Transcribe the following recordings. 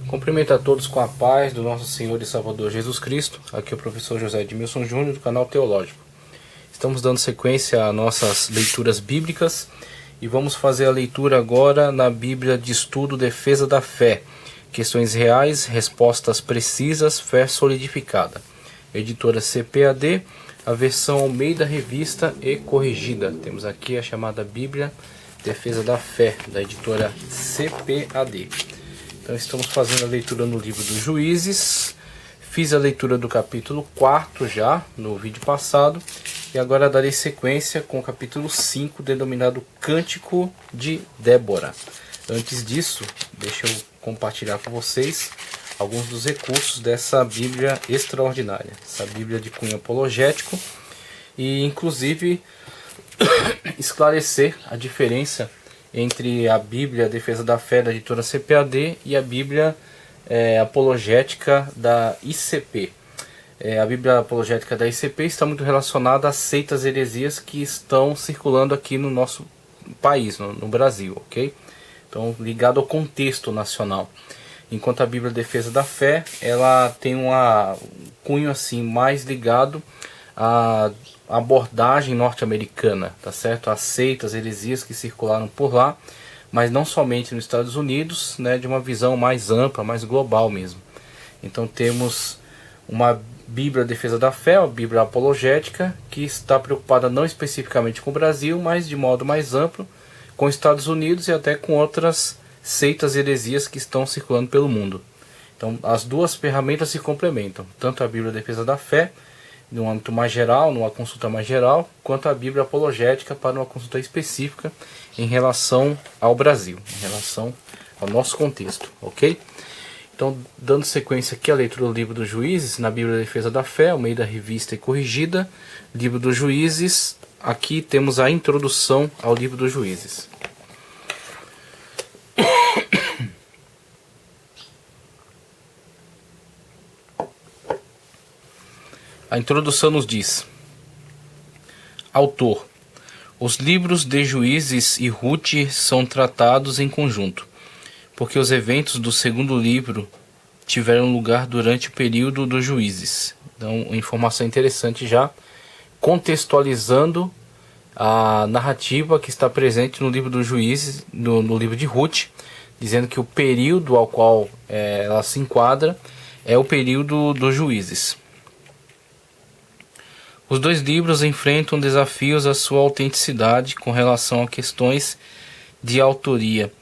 Cumprimento a todos com a paz do nosso Senhor e Salvador Jesus Cristo. Aqui é o professor José Edmilson Júnior do canal Teológico. Estamos dando sequência a nossas leituras bíblicas e vamos fazer a leitura agora na Bíblia de Estudo Defesa da Fé. Questões reais, respostas precisas, fé solidificada. Editora CPAD, a versão Almeida Revista e Corrigida. Temos aqui a chamada Bíblia Defesa da Fé, da editora CPAD. Então estamos fazendo a leitura no livro dos Juízes. Fiz a leitura do capítulo 4 já no vídeo passado. E agora darei sequência com o capítulo 5, denominado Cântico de Débora. Antes disso, deixa eu compartilhar com vocês alguns dos recursos dessa Bíblia extraordinária. Essa Bíblia de cunho apologético. E inclusive esclarecer a diferença entre a Bíblia Defesa da Fé da editora CPAD e a Bíblia apologética da ICP. A Bíblia apologética da ICP está muito relacionada às seitas heresias que estão circulando aqui no nosso país, no Brasil, ok? Então, ligado ao contexto nacional. Enquanto a Bíblia Defesa da Fé, ela tem um cunho assim mais ligado à abordagem norte-americana, tá certo? As seitas, heresias que circularam por lá, mas não somente nos Estados Unidos, né, de uma visão mais ampla, mais global mesmo. Então temos uma Bíblia Defesa da Fé, uma Bíblia apologética, que está preocupada não especificamente com o Brasil, mas de modo mais amplo, com os Estados Unidos e até com outras seitas e heresias que estão circulando pelo mundo. Então as duas ferramentas se complementam, tanto a Bíblia Defesa da Fé, num âmbito mais geral, numa consulta mais geral, quanto a Bíblia apologética para uma consulta específica em relação ao Brasil, em relação ao nosso contexto, ok? Então, dando sequência aqui à leitura do livro dos Juízes, na Bíblia Defesa da Fé, Almeida Revista e Corrigida, livro dos Juízes, aqui temos a introdução ao livro dos Juízes. A introdução nos diz: Autor: os livros de Juízes e Ruth são tratados em conjunto, porque os eventos do segundo livro tiveram lugar durante o período dos Juízes. Então, uma informação interessante já, contextualizando a narrativa que está presente no livro dos Juízes, no livro de Ruth, dizendo que o período ao qual ela se enquadra é o período dos Juízes. Os dois livros enfrentam desafios à sua autenticidade com relação a questões de autoria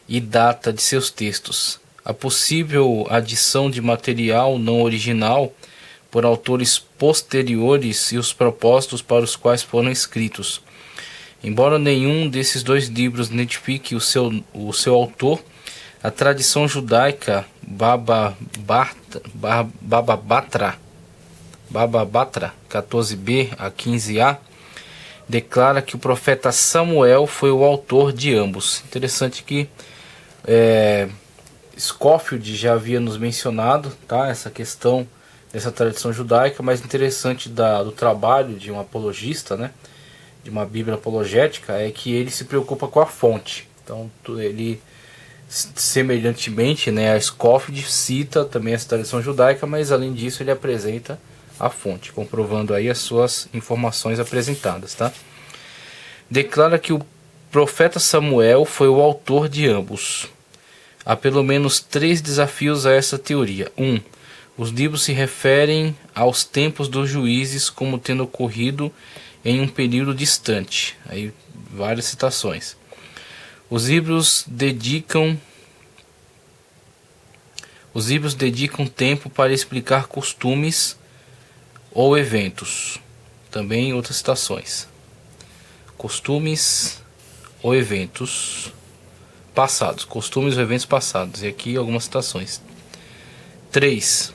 e data de seus textos, a possível adição de material não original por autores posteriores e os propósitos para os quais foram escritos. Embora nenhum desses dois livros identifique o seu autor, a tradição judaica Baba Batra 14b a 15a declara que o profeta Samuel foi o autor de ambos. Interessante que Scofield já havia nos mencionado, tá, essa questão dessa tradição judaica, mas interessante do trabalho de um apologista, né, de uma Bíblia apologética, é que ele se preocupa com a fonte. Então ele, semelhantemente, né, a Scofield cita também essa tradição judaica, mas além disso ele apresenta a fonte, comprovando aí as suas informações apresentadas, tá? Declara que o profeta Samuel foi o autor de ambos. Há pelo menos 3 desafios a essa teoria. 1. Os livros se referem aos tempos dos juízes como tendo ocorrido em um período distante. Aí várias citações. Os livros dedicam tempo para explicar costumes ou eventos. Também outras citações. Costumes ou eventos passados. Costumes ou eventos passados. E aqui algumas citações. 3.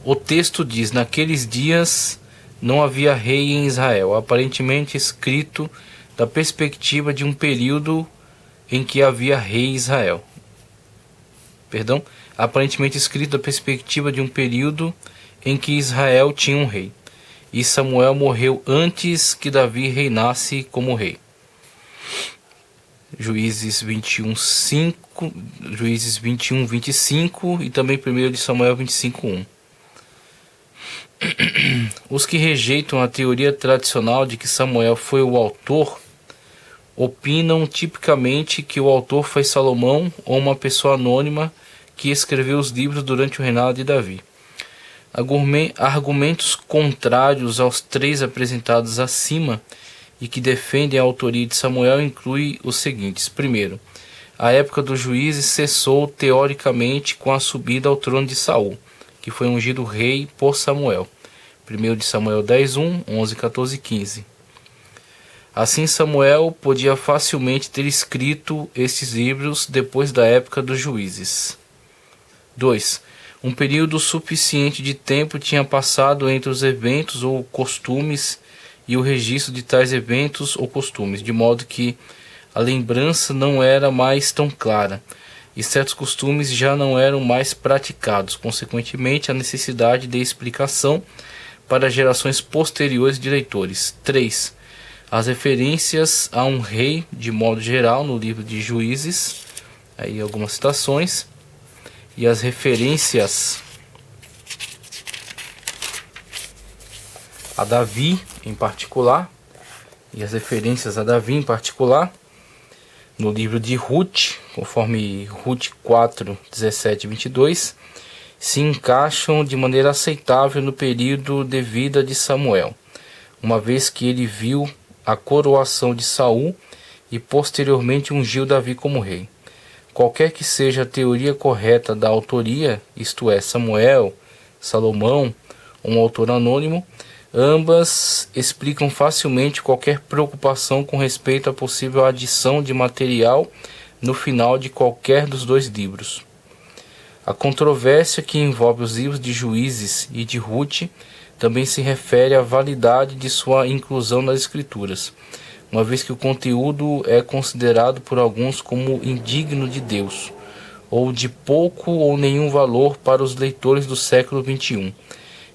O texto diz: naqueles dias não havia rei em Israel. Aparentemente escrito da perspectiva de um período em que havia rei em Israel. Aparentemente escrito da perspectiva de um período em que Israel tinha um rei, e Samuel morreu antes que Davi reinasse como rei. Juízes 21, 5, Juízes 21, 25 e também 1 de Samuel 25, 1. Os que rejeitam a teoria tradicional de que Samuel foi o autor opinam tipicamente que o autor foi Salomão ou uma pessoa anônima que escreveu os livros durante o reinado de Davi. Argumentos contrários aos três apresentados acima e que defendem a autoria de Samuel incluem os seguintes. Primeiro, a época dos juízes cessou teoricamente com a subida ao trono de Saul, que foi ungido rei por Samuel. 1 de Samuel 10, 1, 11, 14 e 15. Assim, Samuel podia facilmente ter escrito esses livros depois da época dos juízes. 2. Um período suficiente de tempo tinha passado entre os eventos ou costumes e o registro de tais eventos ou costumes, de modo que a lembrança não era mais tão clara e certos costumes já não eram mais praticados. Consequentemente, a necessidade de explicação para gerações posteriores de leitores. 3. As referências a um rei, de modo geral, no livro de Juízes, aí algumas citações, e as referências a Davi em particular, no livro de Ruth, conforme Ruth 4, 17 e 22, se encaixam de maneira aceitável no período de vida de Samuel, uma vez que ele viu a coroação de Saul e posteriormente ungiu Davi como rei. Qualquer que seja a teoria correta da autoria, isto é, Samuel, Salomão, um autor anônimo, ambas explicam facilmente qualquer preocupação com respeito à possível adição de material no final de qualquer dos dois livros. A controvérsia que envolve os livros de Juízes e de Ruth também se refere à validade de sua inclusão nas Escrituras, uma vez que o conteúdo é considerado por alguns como indigno de Deus, ou de pouco ou nenhum valor para os leitores do século XXI.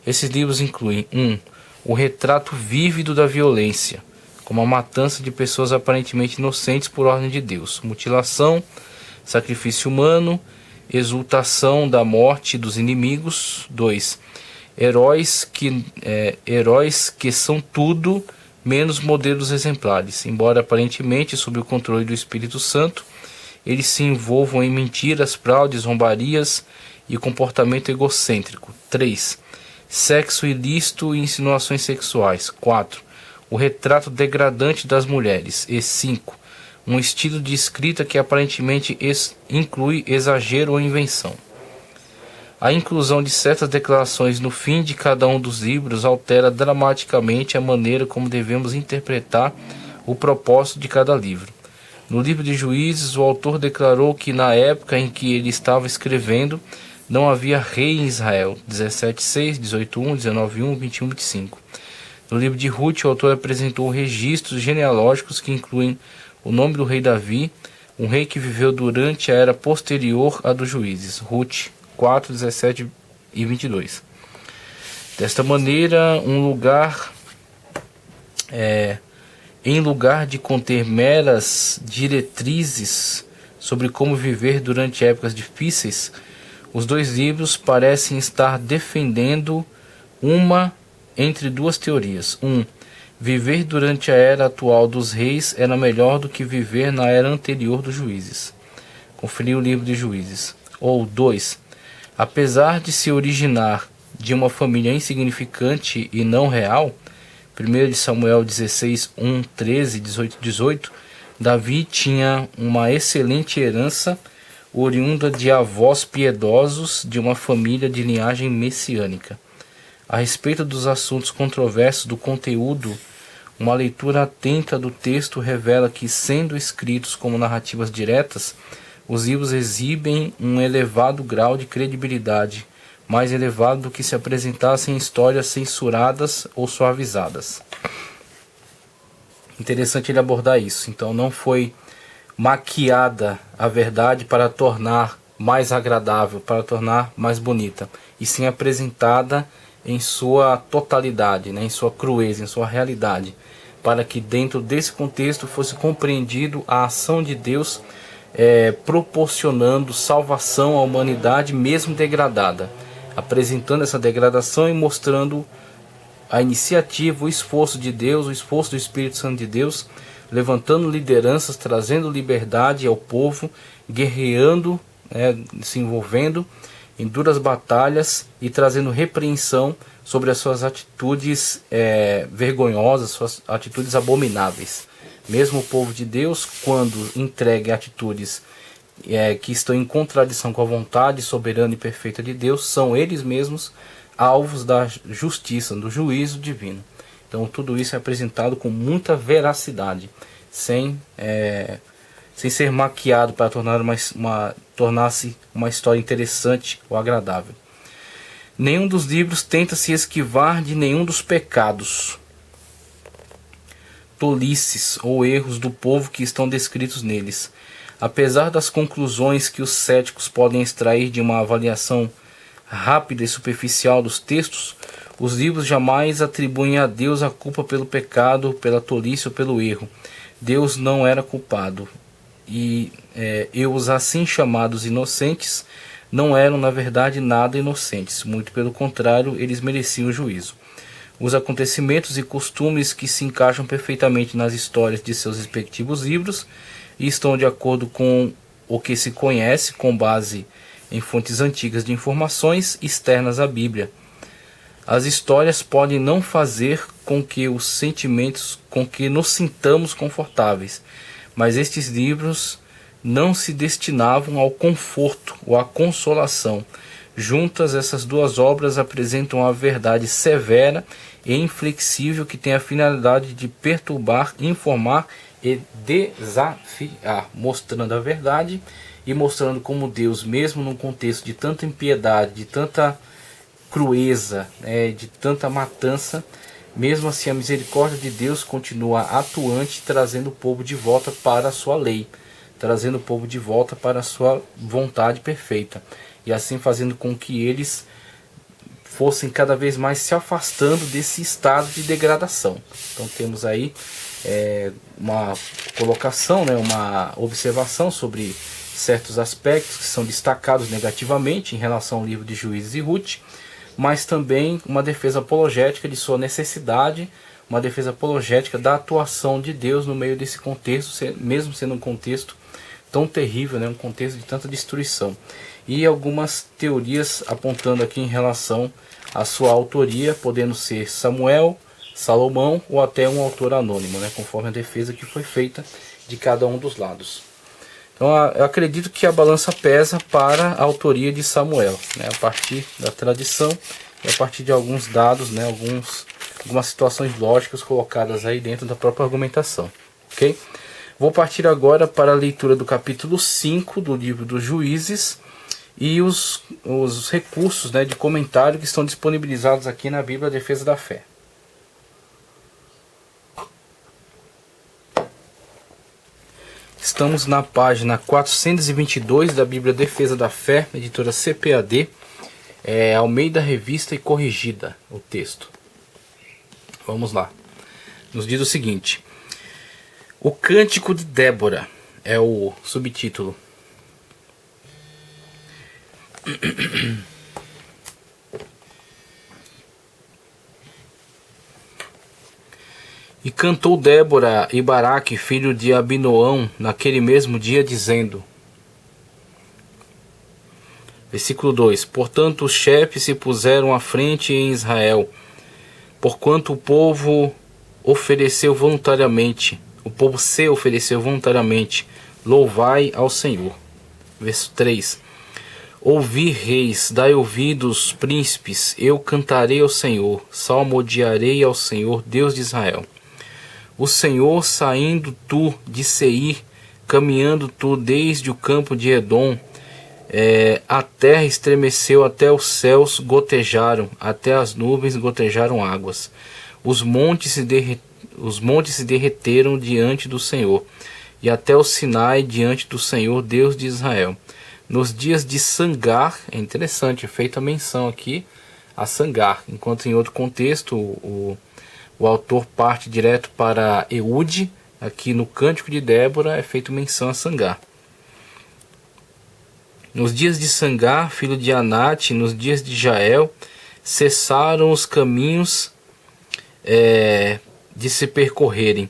Esses livros incluem 1. O retrato vívido da violência, como a matança de pessoas aparentemente inocentes por ordem de Deus, mutilação, sacrifício humano, exultação da morte dos inimigos. 2. Heróis que são tudo menos modelos exemplares, embora aparentemente sob o controle do Espírito Santo, eles se envolvam em mentiras, fraudes, zombarias e comportamento egocêntrico. 3. Sexo ilícito e insinuações sexuais. 4. O retrato degradante das mulheres. E 5. Um estilo de escrita que aparentemente inclui exagero ou invenção. A inclusão de certas declarações no fim de cada um dos livros altera dramaticamente a maneira como devemos interpretar o propósito de cada livro. No livro de Juízes, o autor declarou que na época em que ele estava escrevendo, não havia rei em Israel. 17:6, 18:1, 19:1, 21:25. No livro de Ruth, o autor apresentou registros genealógicos que incluem o nome do rei Davi, um rei que viveu durante a era posterior à dos Juízes. Ruth 4, 17 e 22. Desta maneira, em lugar de conter meras diretrizes sobre como viver durante épocas difíceis, os dois livros parecem estar defendendo uma entre duas teorias. 1. Viver durante a era atual dos reis era melhor do que viver na era anterior dos juízes. Conferir o livro de Juízes. Ou 2. Apesar de se originar de uma família insignificante e não real, 1 de Samuel 16, 1, 13, 18, 18, Davi tinha uma excelente herança oriunda de avós piedosos de uma família de linhagem messiânica. A respeito dos assuntos controversos do conteúdo, uma leitura atenta do texto revela que, sendo escritos como narrativas diretas, os livros exibem um elevado grau de credibilidade, mais elevado do que se apresentassem histórias censuradas ou suavizadas. Interessante ele abordar isso. Então não foi maquiada a verdade para tornar mais agradável, para tornar mais bonita, e sim apresentada em sua totalidade, né, em sua crueza, em sua realidade, para que dentro desse contexto fosse compreendido a ação de Deus proporcionando salvação à humanidade mesmo degradada, apresentando essa degradação e mostrando a iniciativa, o esforço de Deus, o esforço do Espírito Santo de Deus, levantando lideranças, trazendo liberdade ao povo, guerreando, se envolvendo em duras batalhas e trazendo repreensão sobre as suas atitudes vergonhosas, suas atitudes abomináveis. Mesmo o povo de Deus, quando entregue atitudes que estão em contradição com a vontade soberana e perfeita de Deus, são eles mesmos alvos da justiça, do juízo divino. Então tudo isso é apresentado com muita veracidade, sem ser maquiado para tornar-se uma história interessante ou agradável. Nenhum dos livros tenta se esquivar de nenhum dos pecados, tolices ou erros do povo que estão descritos neles. Apesar das conclusões que os céticos podem extrair de uma avaliação rápida e superficial dos textos, os livros jamais atribuem a Deus a culpa pelo pecado, pela tolice ou pelo erro. Deus não era culpado. E os assim chamados inocentes não eram na verdade nada inocentes, muito pelo contrário, eles mereciam o juízo. Os acontecimentos e costumes que se encaixam perfeitamente nas histórias de seus respectivos livros e estão de acordo com o que se conhece com base em fontes antigas de informações externas à Bíblia. As histórias podem não fazer com que nos sintamos confortáveis, mas estes livros não se destinavam ao conforto ou à consolação. Juntas, essas duas obras apresentam a verdade severa e inflexível que tem a finalidade de perturbar, informar e desafiar, mostrando a verdade e mostrando como Deus, mesmo num contexto de tanta impiedade, de tanta crueza, de tanta matança, mesmo assim a misericórdia de Deus continua atuante, trazendo o povo de volta para a sua lei, trazendo o povo de volta para a sua vontade perfeita, e assim fazendo com que eles fossem cada vez mais se afastando desse estado de degradação. Então temos aí uma colocação, uma observação sobre certos aspectos que são destacados negativamente em relação ao livro de Juízes e Ruth, mas também uma defesa apologética de sua necessidade, uma defesa apologética da atuação de Deus no meio desse contexto, mesmo sendo um contexto tão terrível, um contexto de tanta destruição. E algumas teorias apontando aqui em relação à sua autoria, podendo ser Samuel, Salomão ou até um autor anônimo, conforme a defesa que foi feita de cada um dos lados. Então eu acredito que a balança pesa para a autoria de Samuel, a partir da tradição e a partir de alguns dados, algumas situações lógicas colocadas aí dentro da própria argumentação. Ok? Vou partir agora para a leitura do capítulo 5 do livro dos Juízes e os recursos de comentário que estão disponibilizados aqui na Bíblia Defesa da Fé. Estamos na página 422 da Bíblia Defesa da Fé, editora CPAD, Almeida Revista e Corrigida, o texto. Vamos lá. Nos diz o seguinte: o Cântico de Débora é o subtítulo. E cantou Débora e Baraque, filho de Abinoão, naquele mesmo dia, dizendo. Versículo 2: Portanto os chefes se puseram à frente em Israel, porquanto o povo ofereceu voluntariamente, o povo se ofereceu voluntariamente, louvai ao Senhor. Verso 3: Ouvi, reis, dai ouvidos, príncipes, eu cantarei ao Senhor, salmodiarei ao Senhor, Deus de Israel. O Senhor, saindo tu de Seir, caminhando tu desde o campo de Edom, a terra estremeceu, até os céus gotejaram, até as nuvens gotejaram águas. Os montes se derreteram diante do Senhor, e até o Sinai diante do Senhor, Deus de Israel. Nos dias de Sangar, é interessante, é feita menção aqui a Sangar, enquanto em outro contexto o o autor parte direto para Eude. Aqui no Cântico de Débora é feito menção a Sangar. Nos dias de Sangar, filho de Anate, nos dias de Jael, cessaram os caminhos de se percorrerem,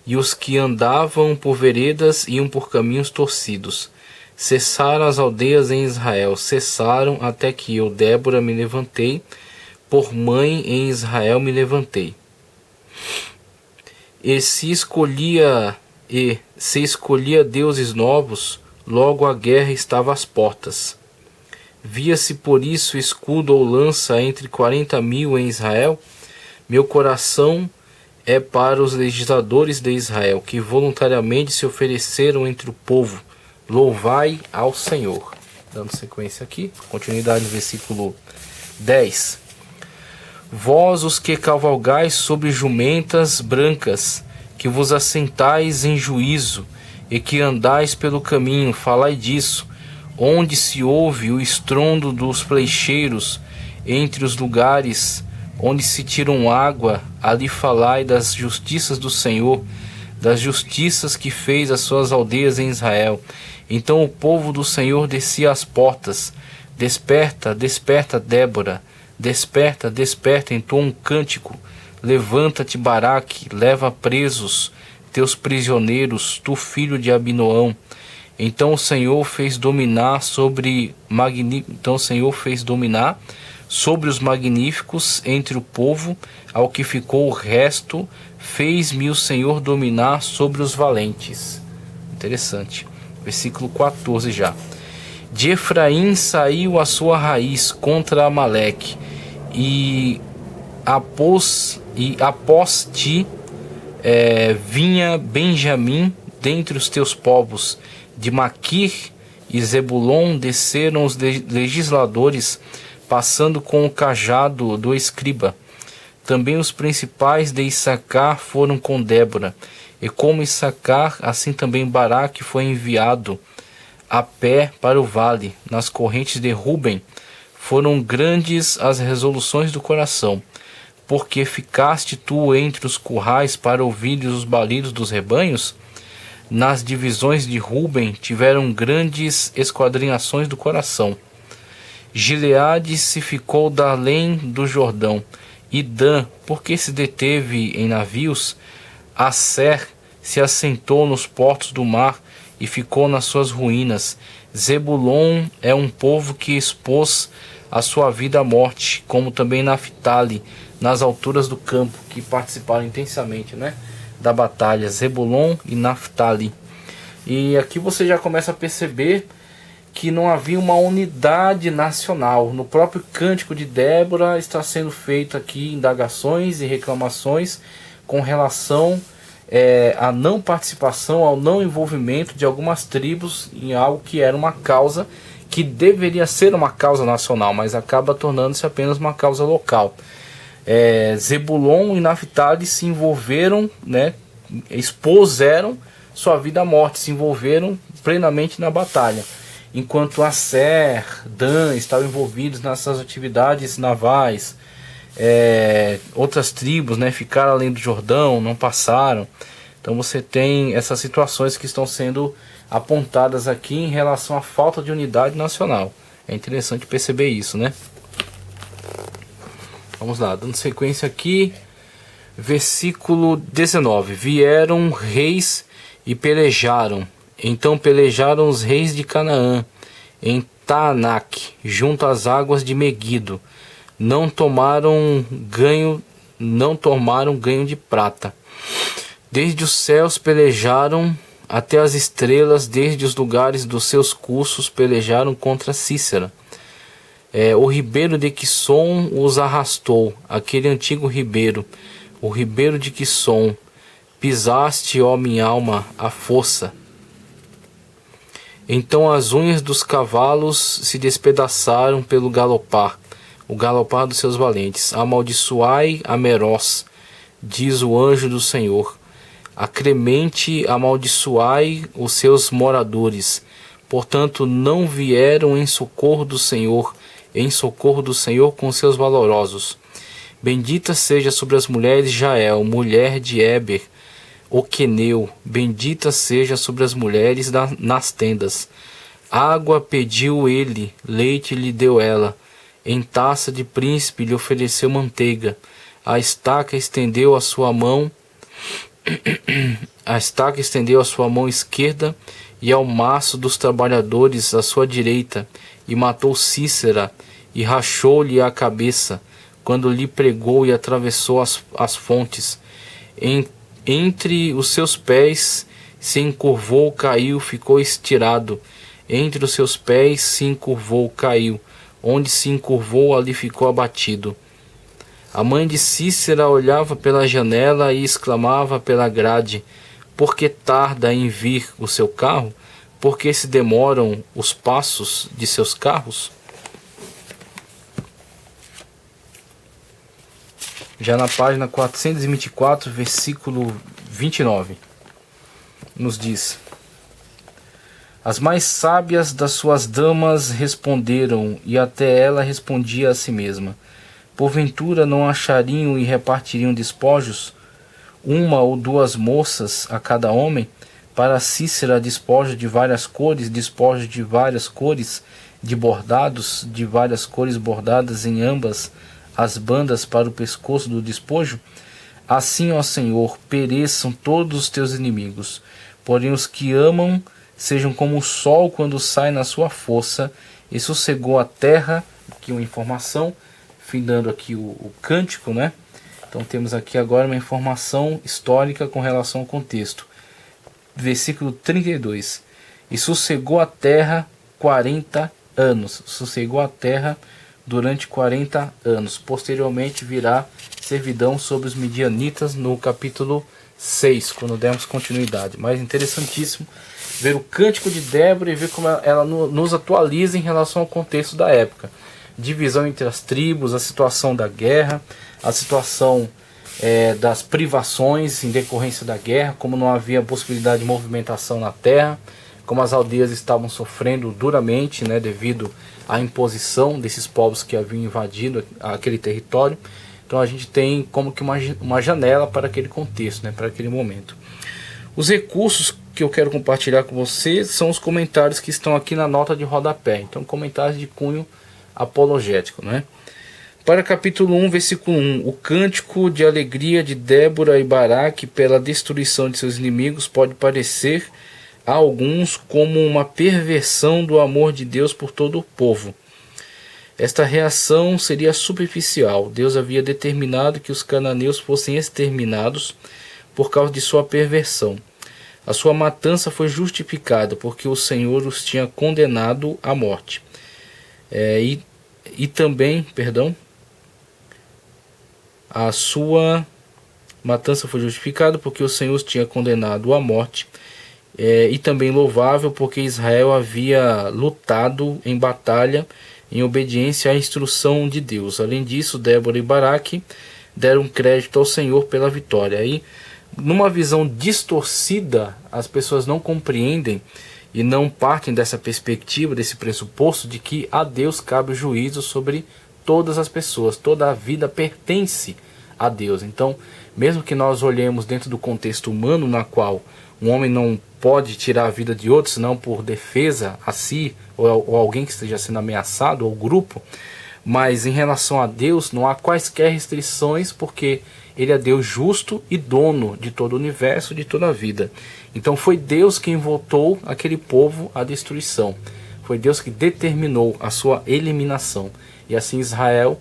e os que andavam por veredas iam por caminhos torcidos. Cessaram as aldeias em Israel, cessaram até que eu, Débora, me levantei, por mãe em Israel me levantei. E se escolhia deuses novos, logo a guerra estava às portas. Via-se por isso escudo ou lança entre 40.000 em Israel. Meu coração é para os legisladores de Israel, que voluntariamente se ofereceram entre o povo. Louvai ao Senhor. Dando sequência aqui, continuidade no versículo 10. Vós os que cavalgais sobre jumentas brancas, que vos assentais em juízo, e que andais pelo caminho, falai disso, onde se ouve o estrondo dos flecheiros, entre os lugares onde se tiram água, ali falai das justiças do Senhor, das justiças que fez as suas aldeias em Israel. Então o povo do Senhor descia às portas. Desperta, desperta, Débora, desperta, desperta, entoa um cântico. Levanta-te, Baraque, leva presos teus prisioneiros, tu filho de Abinoão. Então o Senhor fez dominar sobre os magníficos entre o povo, ao que ficou o resto, fez-me o Senhor dominar sobre os valentes. Interessante. Versículo 14 já. De Efraim saiu a sua raiz contra Amaleque, e após ti vinha Benjamim dentre os teus povos. De Maquir e Zebulon desceram os legisladores, passando com o cajado do escriba. Também os principais de Issacar foram com Débora, e como Issacar, assim também Baraque foi enviado a pé para o vale. Nas correntes de Ruben foram grandes as resoluções do coração, porque ficaste tu entre os currais para ouvir os balidos dos rebanhos. Nas divisões de Ruben tiveram grandes esquadrinhações do coração. Gileade se ficou da além do Jordão, e Dan, porque se deteve em navios, Asser se assentou nos portos do mar e ficou nas suas ruínas. Zebulon é um povo que expôs a sua vida à morte, como também Naftali, nas alturas do campo, que participaram intensamente, da batalha. Zebulon e Naftali. E aqui você já começa a perceber que não havia uma unidade nacional. No próprio Cântico de Débora está sendo feito aqui indagações e reclamações com relação à não participação, ao não envolvimento de algumas tribos em algo que era uma causa que deveria ser uma causa nacional, mas acaba tornando-se apenas uma causa local. Zebulon e Naftali se envolveram, expuseram sua vida à morte, se envolveram plenamente na batalha, enquanto Asser, Dan estavam envolvidos nessas atividades navais. Outras tribos ficaram além do Jordão, não passaram. Então você tem essas situações que estão sendo apontadas aqui em relação à falta de unidade nacional. É interessante perceber isso, Vamos lá, dando sequência aqui, versículo 19. Vieram reis e pelejaram. Então pelejaram os reis de Canaã em Taanac, junto às águas de Meguido. Não tomaram ganho de prata. Desde os céus pelejaram até as estrelas, desde os lugares dos seus cursos pelejaram contra Cícera. O ribeiro de Quisson os arrastou, aquele antigo ribeiro, o ribeiro de Quisson. Pisaste, ó minha alma, a fossa. Então as unhas dos cavalos se despedaçaram pelo galopar, o galopar dos seus valentes. Amaldiçoai a Meroz, diz o anjo do Senhor. Acremente amaldiçoai os seus moradores. Portanto não vieram em socorro do Senhor com seus valorosos. Bendita seja sobre as mulheres Jael, mulher de Eber, o queneu. Bendita seja sobre as mulheres nas tendas. Água pediu ele, leite lhe deu ela. Em taça de príncipe lhe ofereceu manteiga. A estaca estendeu a sua mão esquerda, e ao maço dos trabalhadores a sua direita, e matou Cícera, e rachou-lhe a cabeça, quando lhe pregou e atravessou as fontes. Entre os seus pés se encurvou, caiu, ficou estirado. Entre os seus pés se encurvou, caiu. Onde se encurvou, ali ficou abatido. A mãe de Cícera olhava pela janela e exclamava pela grade: por que tarda em vir o seu carro? Por que se demoram os passos de seus carros? Já na página 424, versículo 29, nos diz: as mais sábias das suas damas responderam, e até ela respondia a si mesma: porventura não achariam e repartiriam despojos, uma ou duas moças a cada homem? Para Cícera, despojo de várias cores, despojo de várias cores, de bordados de várias cores bordadas em ambas as bandas para o pescoço do despojo? Assim, ó Senhor, pereçam todos os teus inimigos, porém os que amam sejam como o sol quando sai na sua força, e sossegou a terra. Aqui uma informação, findando aqui o cântico, né? Então temos aqui agora uma informação histórica com relação ao contexto. Versículo 32. E sossegou a terra 40 anos. Sossegou a terra durante 40 anos. Posteriormente virá servidão sobre os midianitas no capítulo 6, quando dermos continuidade. Mas interessantíssimo ver o cântico de Débora e ver como ela nos atualiza em relação ao contexto da época. Divisão entre as tribos, a situação da guerra, a situação das privações em decorrência da guerra, como não havia possibilidade de movimentação na terra, como as aldeias estavam sofrendo duramente, né, devido à imposição desses povos que haviam invadido aquele território. Então a gente tem como que uma janela para aquele contexto, né, para aquele momento. Os recursos que eu quero compartilhar com vocês são os comentários que estão aqui na nota de rodapé. Então, comentários de cunho apologético, né? Para capítulo 1, versículo 1, o cântico de alegria de Débora e Baraque pela destruição de seus inimigos pode parecer a alguns como uma perversão do amor de Deus por todo o povo. Esta reação seria superficial. Deus havia determinado que os cananeus fossem exterminados por causa de sua perversão. A sua matança foi justificada porque o Senhor os tinha condenado à morte. A sua matança foi justificada porque o Senhor os tinha condenado à morte. E também louvável porque Israel havia lutado em batalha em obediência à instrução de Deus. Além disso, Débora e Baraque deram crédito ao Senhor pela vitória. Aí, numa visão distorcida, as pessoas não compreendem e não partem dessa perspectiva, desse pressuposto de que a Deus cabe o juízo sobre todas as pessoas. Toda a vida pertence a Deus. Então, mesmo que nós olhemos dentro do contexto humano, na qual um homem não pode tirar a vida de outro, senão por defesa a si, ou alguém que esteja sendo ameaçado, ou grupo, mas em relação a Deus não há quaisquer restrições, porque Ele é Deus justo e dono de todo o universo, de toda a vida. Então foi Deus quem voltou aquele povo à destruição. Foi Deus que determinou a sua eliminação. E assim Israel,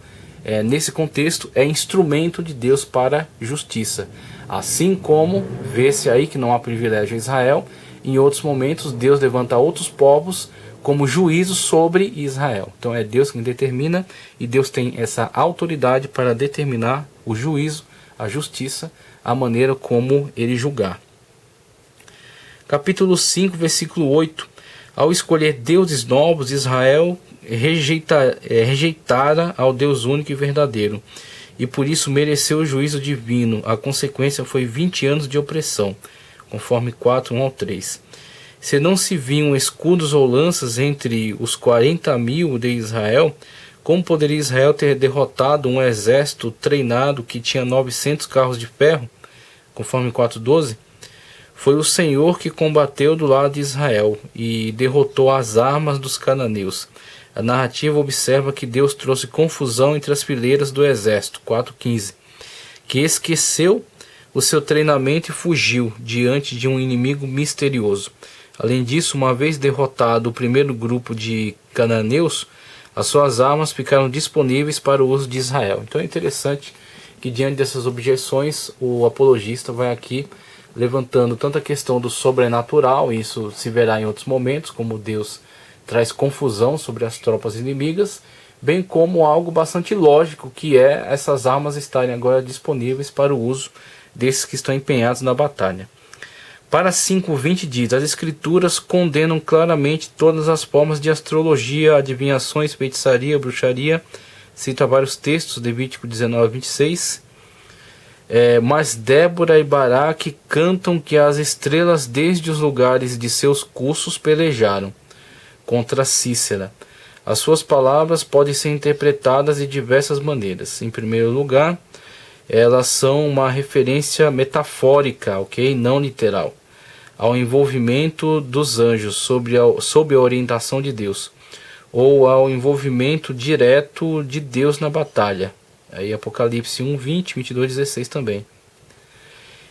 nesse contexto, é instrumento de Deus para justiça. Assim como vê-se aí que não há privilégio a Israel, em outros momentos Deus levanta outros povos como juízo sobre Israel. Então é Deus quem determina, e Deus tem essa autoridade para determinar o juízo, a justiça, a maneira como ele julgar. Capítulo 5, versículo 8. Ao escolher deuses novos, Israel rejeitara ao Deus único e verdadeiro, e por isso mereceu o juízo divino. A consequência foi 20 anos de opressão, conforme 4, 1 ao 3. Se não se viam escudos ou lanças entre os 40.000 de Israel, Como poderia Israel ter derrotado um exército treinado que tinha 900 carros de ferro, conforme 4:12? Foi o Senhor que combateu do lado de Israel e derrotou as armas dos cananeus. A narrativa observa que Deus trouxe confusão entre as fileiras do exército, 4:15, que esqueceu o seu treinamento e fugiu diante de um inimigo misterioso. Além disso, uma vez derrotado o primeiro grupo de cananeus, as suas armas ficaram disponíveis para o uso de Israel. Então é interessante que, diante dessas objeções, o apologista vai aqui levantando tanto a questão do sobrenatural, isso se verá em outros momentos, como Deus traz confusão sobre as tropas inimigas, bem como algo bastante lógico, que é essas armas estarem agora disponíveis para o uso desses que estão empenhados na batalha. Para 5:20 diz: as escrituras condenam claramente todas as formas de astrologia, adivinhações, feitiçaria, bruxaria. Cita vários textos, Levítico 19:26. Mas Débora e Baraque cantam que as estrelas desde os lugares de seus cursos pelejaram contra Cícera. As suas palavras podem ser interpretadas de diversas maneiras. Em primeiro lugar, elas são uma referência metafórica, ok? Não literal, ao envolvimento dos anjos sob a orientação de Deus, ou ao envolvimento direto de Deus na batalha. Aí Apocalipse 1:20, 22:16 também.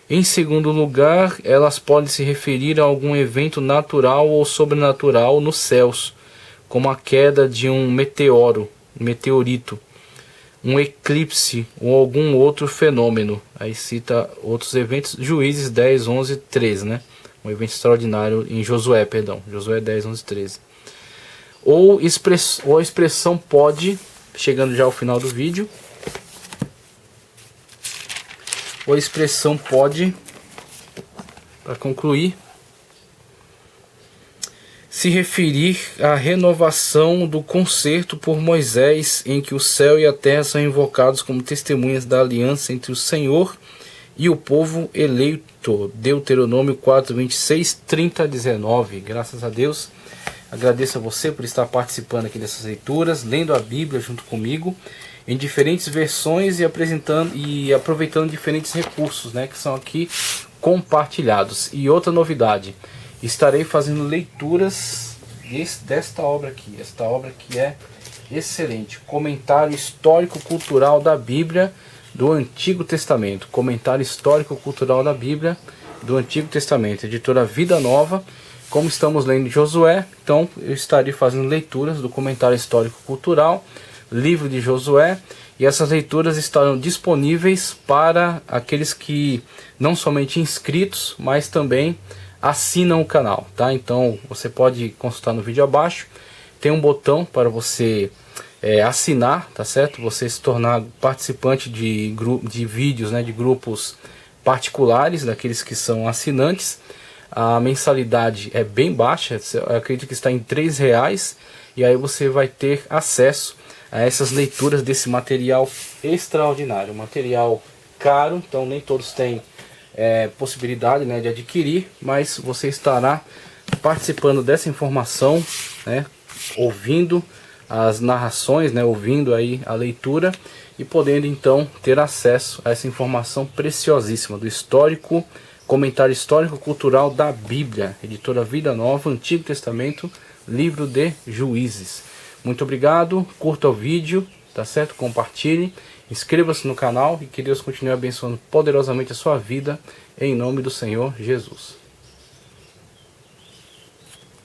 Em segundo lugar, elas podem se referir a algum evento natural ou sobrenatural nos céus, como a queda de um meteorito, um eclipse ou algum outro fenômeno. Aí cita outros eventos, Juízes 10, 11, 13, né? Um evento extraordinário em Josué 10, 11, 13. Ou a expressão pode, chegando já ao final do vídeo, ou a expressão pode, para concluir, se referir à renovação do concerto por Moisés, em que o céu e a terra são invocados como testemunhas da aliança entre o Senhor e o povo eleito. Deuteronômio 4:26, 30-19. Graças a Deus. Agradeço a você por estar participando aqui dessas leituras, lendo a Bíblia junto comigo, em diferentes versões e aproveitando diferentes recursos, né, que são aqui compartilhados. E outra novidade, estarei fazendo leituras desta obra aqui. Esta obra que é excelente. Comentário histórico-cultural da Bíblia do Antigo Testamento. Comentário histórico-cultural da Bíblia do Antigo Testamento. Editora Vida Nova. Como estamos lendo Josué, então eu estarei fazendo leituras do comentário histórico-cultural, livro de Josué. E essas leituras estarão disponíveis para aqueles que não somente inscritos, mas também assinam o canal, tá? Então você pode consultar no vídeo abaixo, tem um botão para você assinar, tá certo? Você se tornar participante de vídeos, né, de grupos particulares, daqueles que são assinantes. A mensalidade é bem baixa, eu acredito que está em R$3, e aí você vai ter acesso a essas leituras desse material extraordinário, material caro, então nem todos têm possibilidade, né, de adquirir, mas você estará participando dessa informação, né, ouvindo as narrações, né, ouvindo aí a leitura e podendo então ter acesso a essa informação preciosíssima do comentário histórico-cultural da Bíblia, editora Vida Nova, Antigo Testamento, livro de Juízes. Muito obrigado, curta o vídeo, tá certo? Compartilhe. Inscreva-se no canal e que Deus continue abençoando poderosamente a sua vida, em nome do Senhor Jesus.